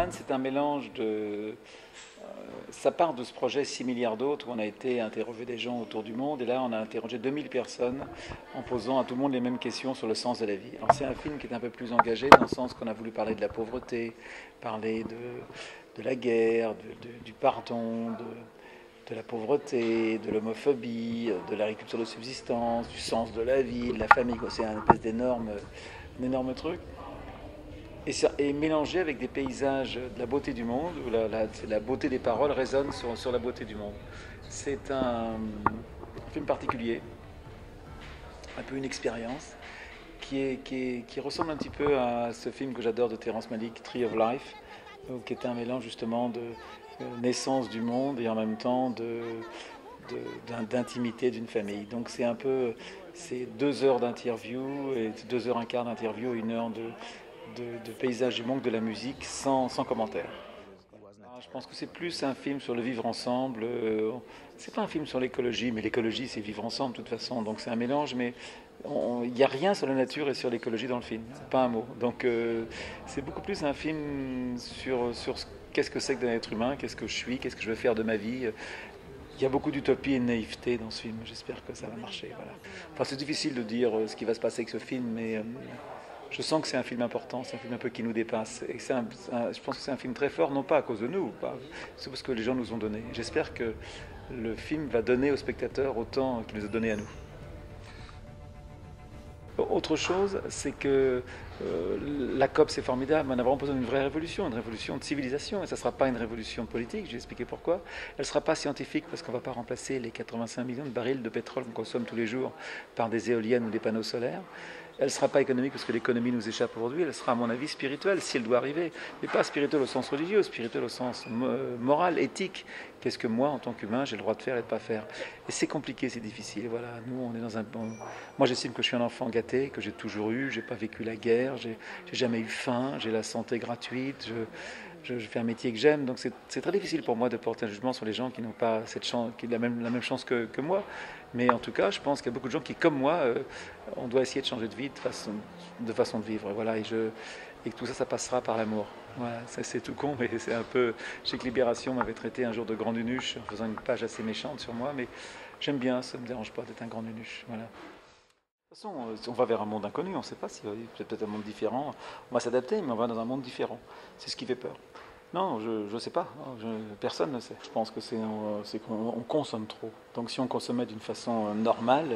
Human, c'est un mélange de... ça part de ce projet 6 milliards d'autres où on a été interroger des gens autour du monde et là on a interrogé 2000 personnes en posant à tout le monde les mêmes questions sur le sens de la vie. Alors c'est un film qui est un peu plus engagé dans le sens qu'on a voulu parler de la pauvreté, parler de la guerre, du pardon, de la pauvreté, de l'homophobie, de l'agriculture de subsistance, du sens de la vie, de la famille. C'est un espèce d'énorme truc. Et mélangé avec des paysages de la beauté du monde, où la beauté des paroles résonne sur la beauté du monde. C'est un film particulier, un peu une expérience, qui ressemble un petit peu à ce film que j'adore de Terrence Malick, Tree of Life, qui est un mélange justement de naissance du monde et en même temps d'intimité d'une famille. Donc c'est 2 heures d'interview, et 2 heures et quart d'interview, 1 heure de paysage du monde, de la musique, sans commentaire. Je pense que c'est plus un film sur le vivre ensemble. C'est pas un film sur l'écologie, mais l'écologie c'est vivre ensemble de toute façon. Donc c'est un mélange, mais il n'y a rien sur la nature et sur l'écologie dans le film. Pas un mot. Donc c'est beaucoup plus un film sur qu'est-ce que c'est que d'un être humain, qu'est-ce que je suis, qu'est-ce que je veux faire de ma vie. Il y a beaucoup d'utopie et de naïveté dans ce film. J'espère que ça va marcher. Voilà. Enfin, c'est difficile de dire ce qui va se passer avec ce film, mais je sens que c'est un film important, c'est un film un peu qui nous dépasse. Et je pense que c'est un film très fort, non pas à cause de nous, c'est parce que les gens nous ont donné. J'espère que le film va donner aux spectateurs autant qu'il nous a donné à nous. Autre chose, c'est que la COP c'est formidable, mais on a vraiment besoin d'une vraie révolution, une révolution de civilisation, et ça ne sera pas une révolution politique, je vais expliquer pourquoi. Elle ne sera pas scientifique parce qu'on ne va pas remplacer les 85 millions de barils de pétrole qu'on consomme tous les jours par des éoliennes ou des panneaux solaires. Elle ne sera pas économique parce que l'économie nous échappe aujourd'hui, elle sera à mon avis spirituelle si elle doit arriver, mais pas spirituelle au sens religieux, spirituelle au sens moral, éthique. Qu'est-ce que moi, en tant qu'humain, j'ai le droit de faire et de ne pas faire? Et c'est compliqué, c'est difficile. Voilà, nous, on est dans un... Moi, j'estime que je suis un enfant gâté, que j'ai toujours eu, j'ai pas vécu la guerre, j'ai jamais eu faim, j'ai la santé gratuite, je fais un métier que j'aime, donc c'est très difficile pour moi de porter un jugement sur les gens qui n'ont pas cette chance, qui ont la même chance que moi. Mais en tout cas, je pense qu'il y a beaucoup de gens qui, comme moi, on doit essayer de changer de vie, de façon de vivre. Voilà, et que tout ça, ça passera par l'amour. Voilà, c'est tout con, mais c'est un peu... Je sais que Libération m'avait traité un jour de grand nunuche en faisant une page assez méchante sur moi, mais j'aime bien, ça ne me dérange pas d'être un grand nunuche. Voilà. De toute façon, on va vers un monde inconnu, on ne sait pas si peut-être un monde différent. On va s'adapter, mais on va dans un monde différent. C'est ce qui fait peur. Non, je ne sais pas. Personne ne sait. Je pense que c'est qu'on consomme trop. Donc si on consommait d'une façon normale,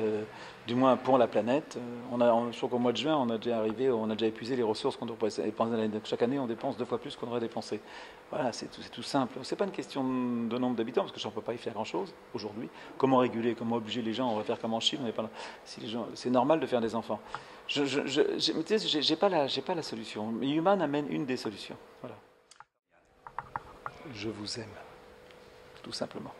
du moins pour la planète, je crois qu'au mois de juin, on a déjà épuisé les ressources qu'on doit dépenser. Chaque année, on dépense 2 fois plus qu'on aurait dépensé. Voilà, c'est tout simple. C'est pas une question de nombre d'habitants, parce que je ne peux pas y faire grand-chose aujourd'hui. Comment réguler, comment obliger les gens? On va faire comme en Chine. C'est normal de faire des enfants. J'ai pas la solution. Mais Human amène une des solutions. Voilà. Je vous aime, tout simplement.